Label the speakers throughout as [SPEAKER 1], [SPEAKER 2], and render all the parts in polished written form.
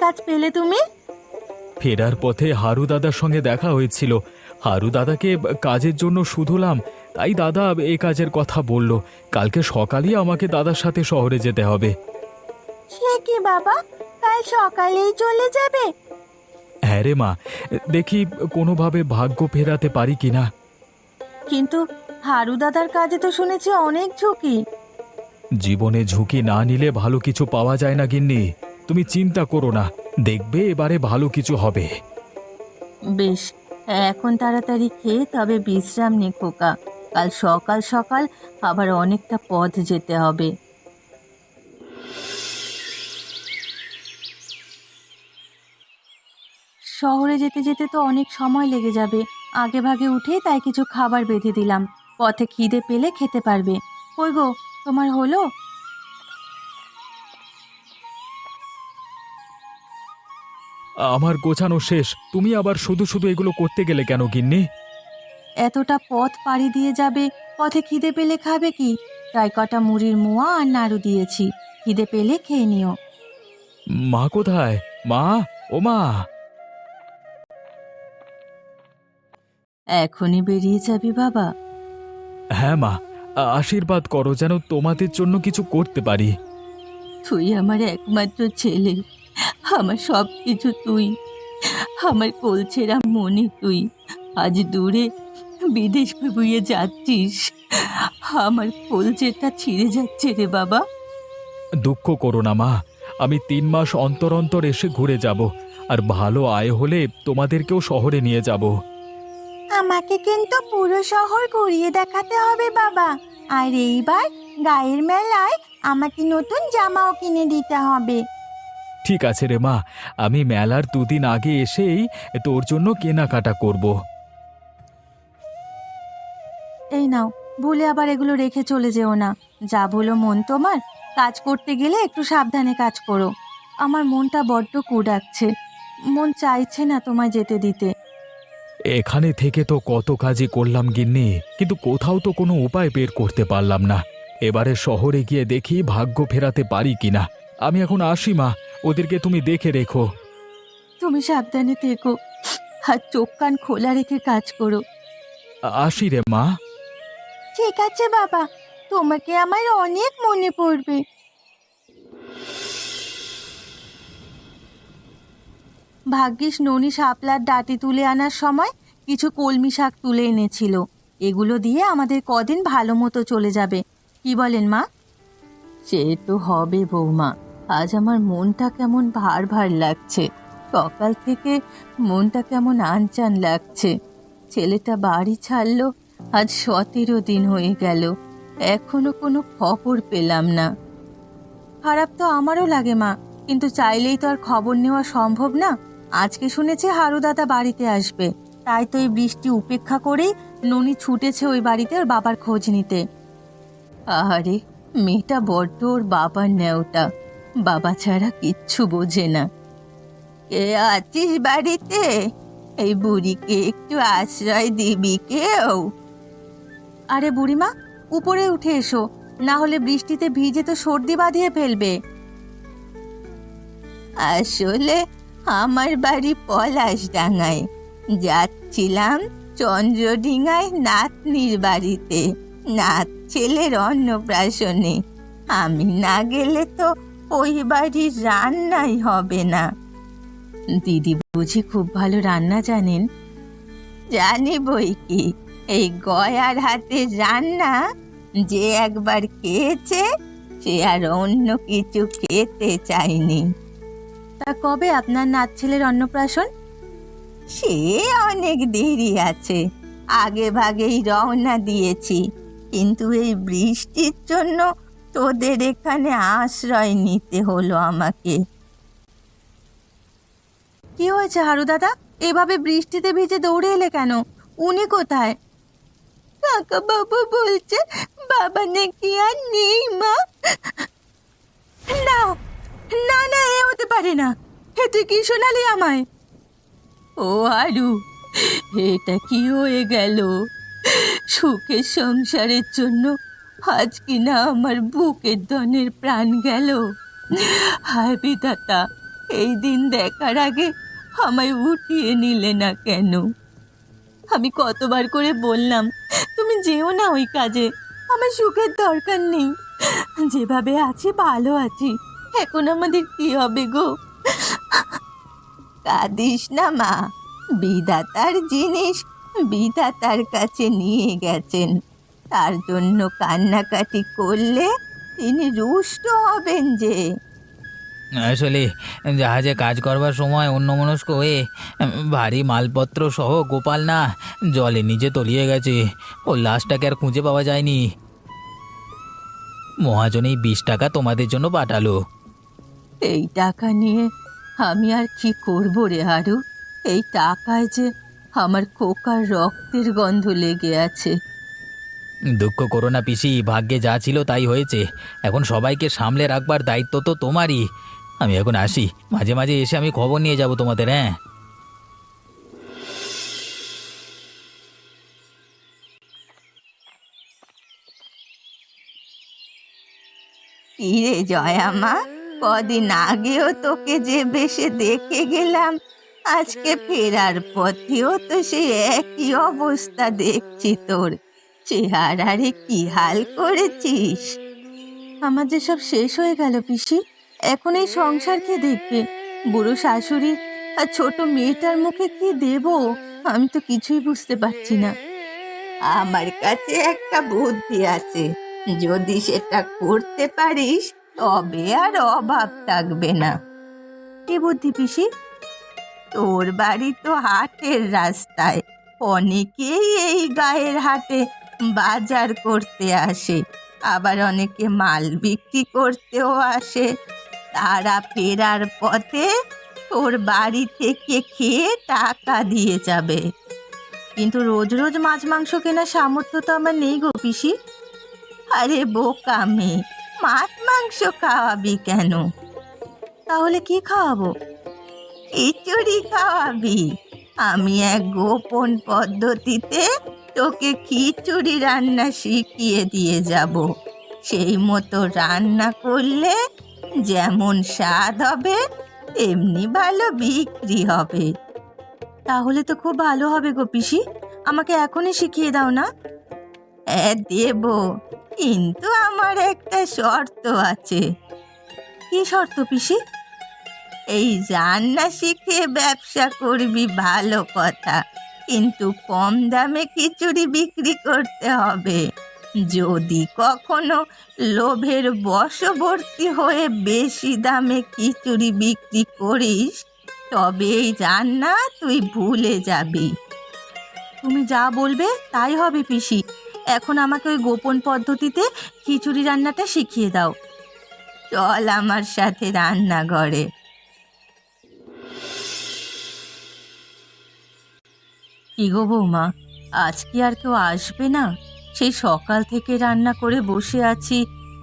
[SPEAKER 1] কাজ পেলে তুমি?
[SPEAKER 2] ফেরার পথে হারু দাদার সঙ্গে দেখা হয়েছিল। হারু দাদাকে কাজের জন্য শুধলাম, তাই দাদা এ কাজের কথা বলল। কালকে সকালেই আমাকে দাদার সাথে শহরে যেতে হবে।
[SPEAKER 1] সে কি বাবা, কাল সকালেই চলে যাবে?
[SPEAKER 2] হ্যাঁ রে মা, দেখি কোনোভাবে ভাগ্য ফেরাতে পারি কিনা।
[SPEAKER 1] কিন্তু হারু দাদার কাজে তো শুনেছি অনেক ঝুঁকি।
[SPEAKER 2] জীবনে ঝুঁকি না নিলে ভালো কিছু পাওয়া যায় না গিন্নি। তুমি চিন্তা করো না, দেখবে এবারে ভালো কিছু হবে।
[SPEAKER 1] বেশ, এখন তাড়াতাড়ি খেয়ে তবে বিশ্রাম নে খোকা। কাল সকাল সকাল আবার অনেকটা পথ যেতে হবে। শহরে যেতে যেতে তো অনেক সময় লেগে যাবে। আগে ভাগে উঠেই তাই কিছু খাবার বেঁধে দিলাম, পথে খিদে পেলে খেতে পারবে। কই গো, তোমার হলো?
[SPEAKER 2] আমার গোছানো শেষ, তুমি আবার শুধু শুধু এগুলো করতে গেলে কেন গিন্নি?
[SPEAKER 1] এতটা পথ পাড়ি দিয়ে যাবে, পথে খিদে পেলে খাবে কি? তাই কটা মুড়ির মোয়া আর নাড়ু দিয়েছি, খিদে পেলে খেয়ে নিও।
[SPEAKER 2] মা কোথায়? মা, ও মা!
[SPEAKER 1] এখনই বেরিয়ে যাবি বাবা?
[SPEAKER 2] হ্যাঁ মা, আশীর্বাদ করো যেন তোমাদের জন্য কিছু করতে পারি।
[SPEAKER 1] তুই আমার একমাত্র ছেলে, আমার সব কিছু তুই, আমার কোলছেরা মনি তুই। আজ দূরে বিদেশ বুয়ে যাচ্ছিস, আমার কোলছেটা ছিঁড়ে যাচ্ছে রে বাবা।
[SPEAKER 2] দুঃখ করো না মা, আমি 3 মাস অন্তর অন্তর এসে ঘুরে যাব। আর ভালো আয় হলে তোমাদেরকেও শহরে নিয়ে যাব।
[SPEAKER 1] আমাকে কিন্তু পুরো শহর ঘুরিয়ে দেখাতে হবে বাবা। আর এইবার গায়ের মেলায় আমাকে নতুন জামাও কিনে দিতে হবে।
[SPEAKER 2] ঠিক আছে রে মা, আমি মেলার 2 দিন আগে এসেই তোর জন্য কেনাকাটা করব।
[SPEAKER 1] এই নাও, ভুলে আবার এগুলো রেখে চলে যেও না। যা বলো মন তোমার, কাজ করতে গেলে একটু সাবধানে কাজ করো। আমার মনটা বড্ড কুড়াচ্ছে, মন চাইছে না তোমায় যেতে দিতে।
[SPEAKER 2] এখানে থেকে তো কত কাজই করলাম গিন্নি, কিন্তু কোথাও তো কোনো উপায় বের করতে পারলাম না। এবারে শহরে গিয়ে দেখি ভাগ্য ফেরাতে পারি কিনা। আমি এখন আসি মা, ওদেরকে তুমি দেখে রেখো।
[SPEAKER 1] তুমি সাবধানে থেকো, আর চোখ কান খোলা রেখে কাজ করো।
[SPEAKER 2] আসি রে মা।
[SPEAKER 1] ঠিক আছে বাবা, তোমাকে আমার অনেক মনে পড়বে। ভাগ্যিস ননি শাপলার ডাঁটি তুলে আনার সময় কিছু কলমি শাক তুলে এনেছিল। এগুলো দিয়ে আমাদের কদিন ভালো মতো চলে যাবে, কি বলেন মা? সে তো হবে বৌমা, আজ আমার মনটা কেমন ভার ভার লাগছে। সকাল থেকে মনটা কেমন আনচান লাগছে। ছেলেটা বাড়ি ছাড়লো আজ 17 দিন হয়ে গেল, এখনো কোনো খবর পেলাম না। খারাপ তো আমারও লাগে মা, কিন্তু চাইলেই তো আর খবর নেওয়া সম্ভব না। আজকে শুনেছি হারু দাদা বাড়িতে আসবে, তাই তো এই বৃষ্টি উপেক্ষা করেই ননি ছুটেছে ওই বাড়িতে ওর বাবার খোঁজ নিতে। আরে, মেয়েটা বড্ড ওর বাবার ন্যাওটা, বাবা ছাড়া কিচ্ছু বোঝে না। কে আছিস বাড়িতে? এই বুড়িকে একটু আশ্রয় দিবি কেউ? আরে বুড়িমা, উপরে উঠে এসো, না হলে বৃষ্টিতে ভিজে তো সর্দি বাঁধিয়ে ফেলবে। আসলে আমার বাড়ি পলাশডাঙ্গায়, যাচ্ছিলাম চন্দ্রডিঙায় নাতনির বাড়িতে, নাত ছেলের অন্নপ্রাশনে। আমি না গেলে তো ওই বাড়ির রান্নাই হবে না। দিদি বুঝি খুব ভালো রান্না জানেন? জানি বই কি, এই গয়ার হাতের রান্না যে একবার খেয়েছে সে আর অন্য কিছু খেতে চায়নি। তা কবে আপনার নাত ছেলের অন্নপ্রাশন? সে অনেক দেরি আছে, আগে ভাগেই রওনা দিয়েছি, কিন্তু এই বৃষ্টির জন্য তোদের এখানে আশ্রয় নিতে হলো আমাকে। কি হয়েছে হারু দাদা, এভাবে বৃষ্টিতে ভিজে দৌড়ে এলে কেন? উনি কোথায়? কাকা বাবু বলছে বাবা নাকি আর নেই মা। না না না, এ হতে পারে না। হে তুই কি শোনালি আমায়? ও হারু, এটা কি হয়ে গেল? সুখের সংসারের জন্য আজ কিনা আমার বুকের ধনের প্রাণ গেল। হায় বিধাতা, এই দিন দেখার আগে আমায় উঠিয়ে নিলে না কেন? আমি কতবার করে বললাম তুমি যেও না ওই কাজে, আমার সুখের দরকার নেই, যেভাবে আছি ভালো আছি। এখন আমাদের কি হবে গো? কাঁদিস না মা, বিধাতার জিনিস বিধাতার কাছে নিয়ে গেছেন, তার জন্য কান্নাকাটি করলে তিনি রুষ্ট হবেন যে।
[SPEAKER 3] আসলে জাহাজে কাজ করবার সময় অন্যমনস্ক হয়ে ভারী মালপত্র সহ গোপাল না জলে নিচে তলিয়ে গেছে। ওর লাশটাকে আর খুঁজে পাওয়া যায়নি। মহাজন এই 20 টাকা তোমাদের জন্য পাঠালো।
[SPEAKER 1] এই টাকা নিয়ে আমি আর কি করব রে হারু? এই টাকায় যে আমার খোকার রক্তের গন্ধ লেগে আছে।
[SPEAKER 3] দুঃখ করো না পিসি, ভাগ্যে যা ছিল তাই হয়েছে। এখন সবাইকে সামলে রাখবার দায়িত্ব তো তোমারই। আমি এখন আসি, মাঝে মাঝে এসে আমি খবর নিয়ে যাব তোমাদের। হ্যাঁ,
[SPEAKER 1] কিরে জয়া মা, কদিন আগেও তোকে যে বেশে দেখে গেলাম, আজকে ফেরার পথেও তো সে একই অবস্থা দেখছি তোর। চেহারারে কি হাল করেছিস? আমার যে সব শেষ হয়ে গেল পিসি। এখন এই সংসার কে দেখবে? বুড়ো শাশুড়ি আর ছোট মেয়েটার মুখে কি দেব? আমি তো কিছুই বুঝতে পারছি না। আমার কাছে একটা বুদ্ধি আছে, যদি সেটা করতে পারিস তবে আর অভাব থাকবে না। কি বুদ্ধি পিসি? তোর বাড়ি তো হাটের রাস্তায়, অনেকেই এই গায়ের হাটে বাজার করতে আসে, আবার অনেকে মাল বিক্রি করতেও আসে। তারা ফেরার পথে তোর বাড়ি থেকে খেয়ে টাকা দিয়ে যাবে। কিন্তু রোজ রোজ মাছ মাংস কেনার সামর্থ্য তো আমার নেই গো পিসি। আরে বোকা মেয়ে, মাছ মাংস খাওয়াবি কেন? তাহলে কি খাওয়াবো? খিচুড়ি খাওয়াবি। আমি এক গোপন পদ্ধতিতে তোকে খিচুড়ি রান্না শিখিয়ে দিয়ে যাব। সেই মতো রান্না করলে যেমন স্বাদ হবে তেমনি ভালো বিক্রি হবে। তাহলে তো খুব ভালো হবে গো পিসি, আমাকে এখনই শিখিয়ে দাও না। হ্যাঁ দেব, কিন্তু আমার একটা শর্ত আছে। কি শর্ত পিসি? এই রান্না শিখে ব্যবসা করবি ভালো কথা, কিন্তু কম দামে খিচুড়ি বিক্রি করতে হবে। যদি কখনো লোভের বশবর্তী হয়ে বেশি দামে খিচুড়ি বিক্রি করিস তবে এই রান্না তুই ভুলে যাবি। তুমি যা বলবে তাই হবে পিসি। এখন আমাকে ওই গোপন পদ্ধতিতে খিচুড়ি রান্নাটা শিখিয়ে দাও। চল আমার সাথে রান্নাঘরে। কি গো বৌমা, আজ কি আর কেউ আসবে না? সেই সকাল থেকে রান্না করে বসে আছি,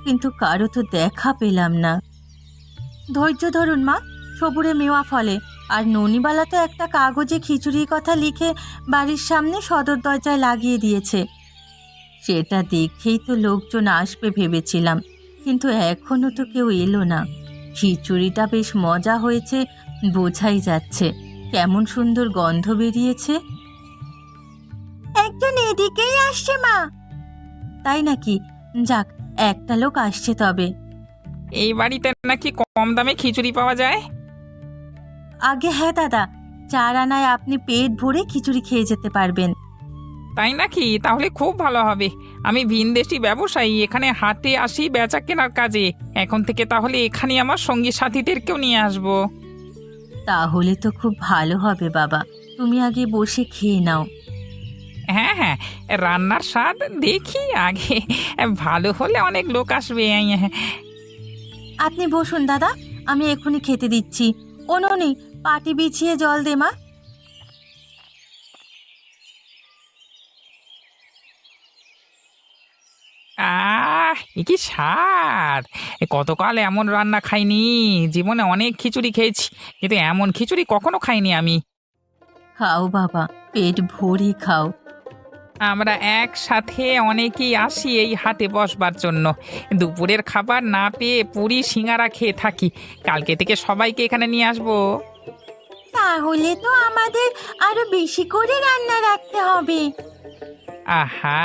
[SPEAKER 1] কিন্তু কারো তো দেখা পেলাম না। ধৈর্য ধরুন মা, সবুরে মেওয়া ফলে। আর ননিবালা তো একটা কাগজে খিচুড়ির কথা লিখে বাড়ির সামনে সদর দরজায় লাগিয়ে দিয়েছে। সেটা দেখেই তো লোকজন আসবে ভেবেছিলাম, কিন্তু এখনো তো কেউ এলো না। খিচুড়িটা বেশ মজা হয়েছে, বোঝাই যাচ্ছে। কেমন সুন্দর গন্ধ বেরিয়েছে। একজন এদিকেই আসছে মা। তাই নাকি? যাক, একটা লোক আসছে তবে।
[SPEAKER 4] এই বাড়িতে নাকি কম দামে খিচুড়ি পাওয়া যায়?
[SPEAKER 1] আগে হ্যাঁ দাদা, 4 আনায় আপনি পেট ভরে খিচুড়ি খেয়ে যেতে পারবেন।
[SPEAKER 4] তাই নাকি? তাহলে খুব ভালো হবে। আমি ভিনদেশি ব্যবসায়ী, এখানে হাটে আসি বেচা কেনার কাজে। এখন থেকে তাহলে এখানে আমার সঙ্গী সাথীদেরকেও নিয়ে আসবো।
[SPEAKER 1] তাহলে তো খুব ভালো হবে বাবা, তুমি আগে বসে খেয়ে নাও।
[SPEAKER 4] হ্যাঁ হ্যাঁ, রান্নার স্বাদ দেখি আগে, ভালো হলে অনেক লোক আসবে।
[SPEAKER 1] আপনি বসুন দাদা, আমি এক্ষুনি খেতে দিচ্ছি। ও ননি, পাটি বিছিয়ে জল দে মা।
[SPEAKER 4] এ কি স্বাদ! কতকাল এমন রান্না খাইনি। জীবনে অনেক খিচুড়ি খেয়েছি, কিন্তু এমন খিচুড়ি কখনো খাইনি আমি।
[SPEAKER 1] খাও বাবা, পেট ভরে খাও।
[SPEAKER 4] আমরা একসাথে অনেকেই আসি এই হাটে বসবার জন্য। দুপুরের খাবার না পেয়ে পুরি সিঙ্গারা খেয়ে থাকি। কালকে থেকে সবাইকে এখানে নিয়ে আসবো।
[SPEAKER 1] তাহলে তো আমাদের আরো বেশি করে রান্না রাখতে হবে।
[SPEAKER 4] আহা,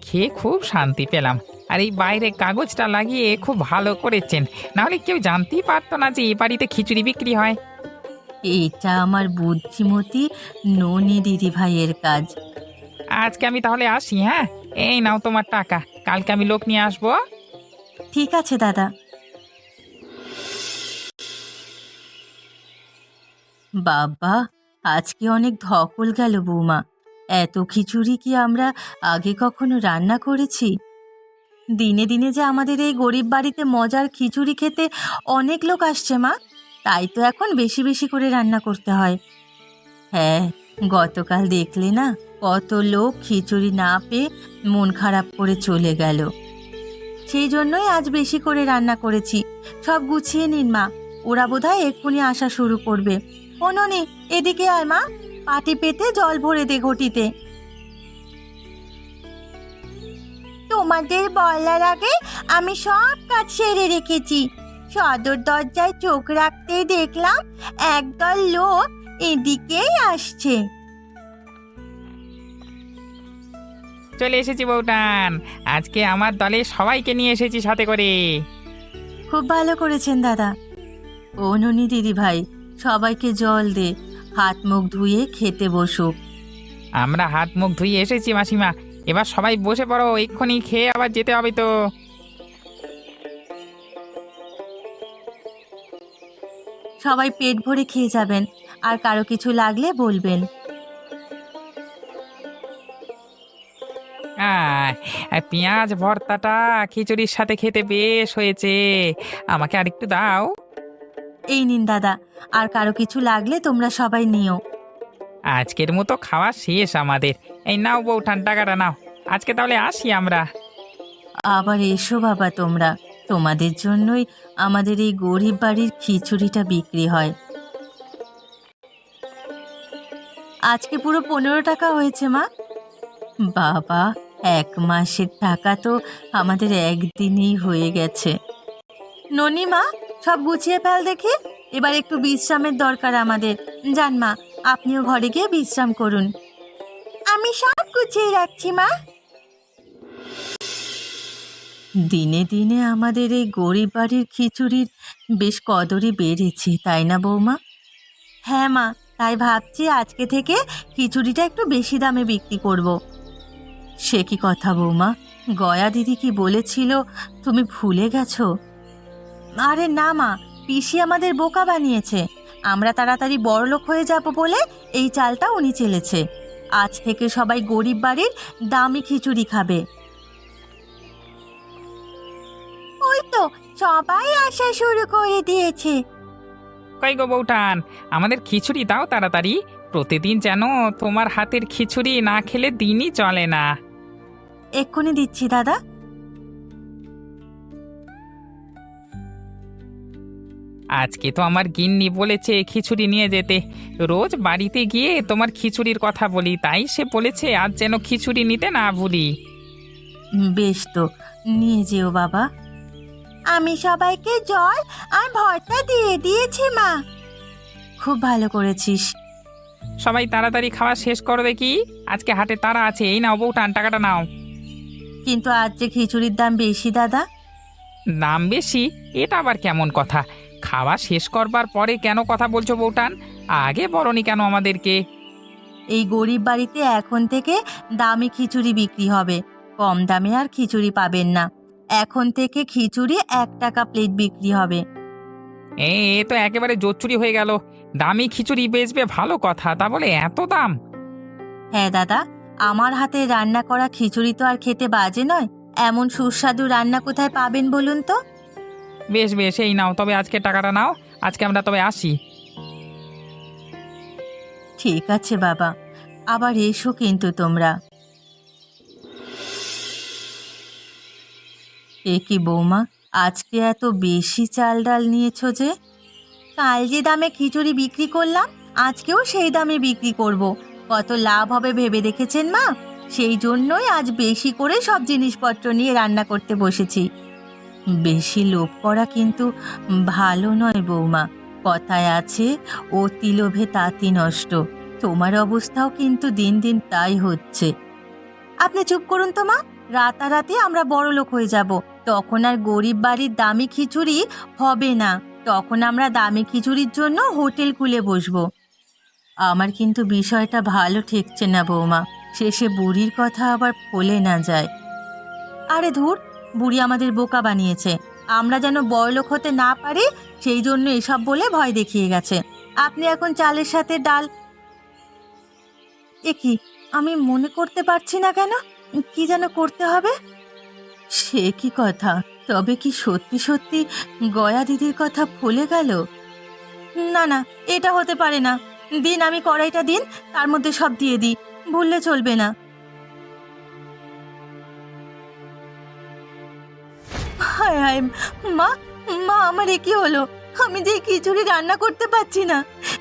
[SPEAKER 4] খেয়ে খুব শান্তি পেলাম। আর এই বাইরে কাগজটা লাগিয়ে খুব ভালো করেছেন, নাহলে কেউ জানতেই পারতো না যে এ বাড়িতে খিচুড়ি বিক্রি হয়।
[SPEAKER 1] এটা আমার বুদ্ধিমতী ননি দিদি ভাইয়ের কাজ।
[SPEAKER 4] আজকে আমি তাহলে আসি, হ্যাঁ? এই নাও তোমার টাকা, কালকে আমি লোক নিয়ে আসবো।
[SPEAKER 1] ঠিক আছে দাদা। বাবা, আজকে অনেক ধকল গেল বৌমা। এত খিচুড়ি কি আমরা আগে কখনো রান্না করেছি? দিনে দিনে যে আমাদের এই গরিব বাড়িতে মজার খিচুড়ি খেতে অনেক লোক আসছে মা, তাই তো এখন বেশি বেশি করে রান্না করতে হয়। হ্যাঁ, গতকাল দেখলে না, কত লোক খিচুড়ি না পেয়ে মন খারাপ করে চলে গেল। সেই জন্যই আজ বেশি করে রান্না করেছি। সব গুছিয়ে নিন মা, ওরা বোধহয় এক্ষুনি আসা শুরু করবে। ও ননি, এদিকে আয় মা, পাটি পেতে জল ভরে দে ঘটিতে। তোমাদের বলার আগে আমি সব কাজ সেরে রেখেছি। সদর দরজায় চোখ রাখতেই দেখলাম একদল লোক এদিকেই আসছে।
[SPEAKER 4] চলে এসেছি বউটান, আজকে আমার দলে সবাইকে নিয়ে এসেছি সাথে করে।
[SPEAKER 1] খুব ভালো করেছেন দাদা। ও ননি দিদি ভাই, সবাইকে জল দে, হাত মুখ ধুয়ে খেতে বসুক।
[SPEAKER 4] আমরা হাত মুখ ধুয়ে এসেছি মাসিমা, এবার সবাই বসে পড়ো, এক্ষুনি খেয়ে আবার যেতে হবে তো।
[SPEAKER 1] সবাই পেট ভরে খেয়ে যাবেন, আর কারো কিছু লাগলে বলবেন।
[SPEAKER 4] আর পেঁয়াজ ভর্তাটা খিচুড়ির সাথে খেতে বেশ হয়েছে, আমাকে আরেকটু দাও।
[SPEAKER 1] এই নিন দাদা, আর কারো কিছু লাগলে তোমরা সবাই নিও।
[SPEAKER 4] আজকের মতো খাওয়া শেষ আমাদের। এই নাও বউঠান, টাকাটা নাও। আজকে তাহলে আসি আমরা।
[SPEAKER 1] আবার এসো বাবা তোমরা, তোমাদের জন্যই আমাদের এই গরিব বাড়ির খিচুড়িটা বিক্রি হয়। আজকে পুরো 15 টাকা হয়েছে মা। বাবা, 1 মাসের টাকা তো আমাদের একদিনেই হয়ে গেছে। ননি মা, সব গুছিয়ে ফেল দেখি, এবার একটু বিশ্রামের দরকার আমাদের। যান মা, আপনিও ঘরে গিয়ে বিশ্রাম করুন। আমি সব গুছিয়ে রাখছি মা। দিনে দিনে আমাদের এই গরিব বাড়ির খিচুড়ির বেশ কদরই বেড়েছে, তাই না বৌমা? হ্যাঁ মা, তাই ভাবছি আজকে থেকে খিচুড়িটা একটু বেশি দামে বিক্রি করব। সে কি কথা বৌমা, গয়া দিদি কি বলেছিল তুমি ভুলে গেছো? আরে না মা, পিসি আমাদের বোকা বানিয়েছে। আমরা তাড়াতাড়ি বড়লোক হয়ে যাব বলে এই চালটা উনি চেলেছে। আজ থেকে সবাই গরিব বাড়ির দামি খিচুড়ি খাবে। ওই তো সবাই আসা শুরু করে দিয়েছে।
[SPEAKER 4] কই গো বউঠান, আমাদের খিচুড়ি দাও তাড়াতাড়ি। প্রতিদিন যেন তোমার হাতের খিচুড়ি না খেলে দিনই চলে না।
[SPEAKER 1] এক্ষুনি দিচ্ছি দাদা।
[SPEAKER 4] আজকে তো আমার গিন্নি বলেছে খিচুড়ি নিয়ে যেতে। রোজ বাড়িতে গিয়ে তোমার খিচুড়ির কথা বলি, তাই সে বলেছে আজ যেন খিচুড়ি নিতে না ভুলি।
[SPEAKER 1] বেশ তো, নিয়ে যেও বাবা। আমি সবাইকে জল আর ভর্তা দিয়ে দিয়েছি মা। খুব ভালো করেছিস।
[SPEAKER 4] সবাই তাড়াতাড়ি খাওয়া শেষ করো দেখি, আজকে হাটে তারা আছে। এই নাও বউঠান, টাকাটা নাও।
[SPEAKER 1] কিন্তু আজ যে খিচুড়ির দাম বেশি দাদা।
[SPEAKER 4] দাম বেশি? এটা আবার কেমন কথা? খাওয়া শেষ করবার পরে কেন কথা বলছো বউঠান? আগে বলনি কেন আমাদেরকে?
[SPEAKER 1] এই গরিব বাড়িতে এখন থেকে দামি খিচুড়ি বিক্রি হবে, কম দামে আর খিচুড়ি পাবেন না। এখন থেকে খিচুড়ি 1 টাকা প্লেট বিক্রি হবে।
[SPEAKER 4] এ তো একেবারে জোচ্চুরি হয়ে গেল। দামি খিচুড়ি বেচবে ভালো কথা, তা বলে এত দাম?
[SPEAKER 1] হ্যাঁ দাদা, আমার হাতে রান্না করা খিচুড়ি তো আর খেতে বাজে নয়। এমন সুস্বাদু রান্না কোথায় পাবেন বলুন তো?
[SPEAKER 4] বেশ বেশ, এই নাও তবে আজকে টাকাটা নাও। আজকে আমরা তবে আসি।
[SPEAKER 1] ঠিক আছে বাবা, আবার এসো কিন্তু তোমরা। এ কি বৌমা, আজকে এত বেশি চাল ডাল নিয়েছো যে? কাল যে দামে খিচুড়ি বিক্রি করলাম, আজকেও সেই দামে বিক্রি করব। কত লাভ হবে ভেবে দেখেছেন মা? সেই জন্যই আজ বেশি করে সব জিনিসপত্র নিয়ে রান্না করতে বসেছি। বেশি লোভ করা কিন্তু ভালো নয় বৌমা। কথায় আছে, অতি লোভে তাঁতি নষ্ট। তোমার অবস্থাও কিন্তু দিন দিন তাই হচ্ছে। আপনি চুপ করুন তো মা। রাতারাতি আমরা বড়লোক হয়ে যাব, তখন আর গরিব বাড়ির দামি খিচুড়ি হবে না। তখন আমরা দামি খিচুড়ির জন্য হোটেল খুলে বসবো। আমার কিন্তু বিষয়টা ভালো ঠেকছে না বৌমা। শেষে বুড়ির কথা আবার ভুলে না যায়। আরে ধুর, বুড়ি আমাদের বোকা বানিয়েছে। আমরা যেন বড়লোক হতে না পারি, সেই জন্য এসব বলে ভয় দেখিয়ে গেছে। আপনি এখন চালের সাথে ডাল। এ কি, আমি মনে করতে পারছি না কেন? কি যেন করতে হবে। সে কি কথা? তবে কি সত্যি সত্যি গয়া দিদির কথা ভুলে গেল? না না, এটা হতে পারে না। দিন, আমি কড়াইটা দিন, তার মধ্যে সব দিয়ে দিই। ভুললে চলবে না। হায় হায়, মা মা, আমার এ কি হলো? আমি যে খিচুড়ি রান্না করতে পারছি না,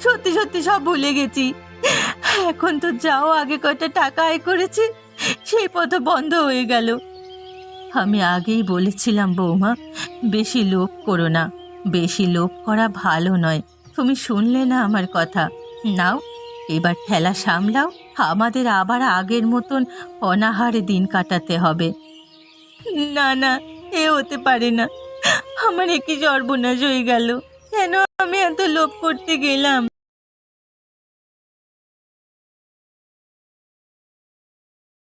[SPEAKER 1] সত্যি সত্যি সব ভুলে গেছি। এখন তো যাও, আগে কয়টা টাকা আয় করেছি, সেই পথ বন্ধ হয়ে গেল। আমি আগেই বলেছিলাম বৌমা, বেশি লোভ করো না। বেশি লোভ করা ভালো নয়। তুমি শুনলে না আমার কথা? নাও, এবার ঠেলা সামলাও। আমাদের আবার আগের মতন অনাহারে দিন কাটাতে হবে। না না, এ হতে পারে না। আমার একই সর্বনাশ হয়ে গেল। কেন আমি এত লোভ করতে গেলাম?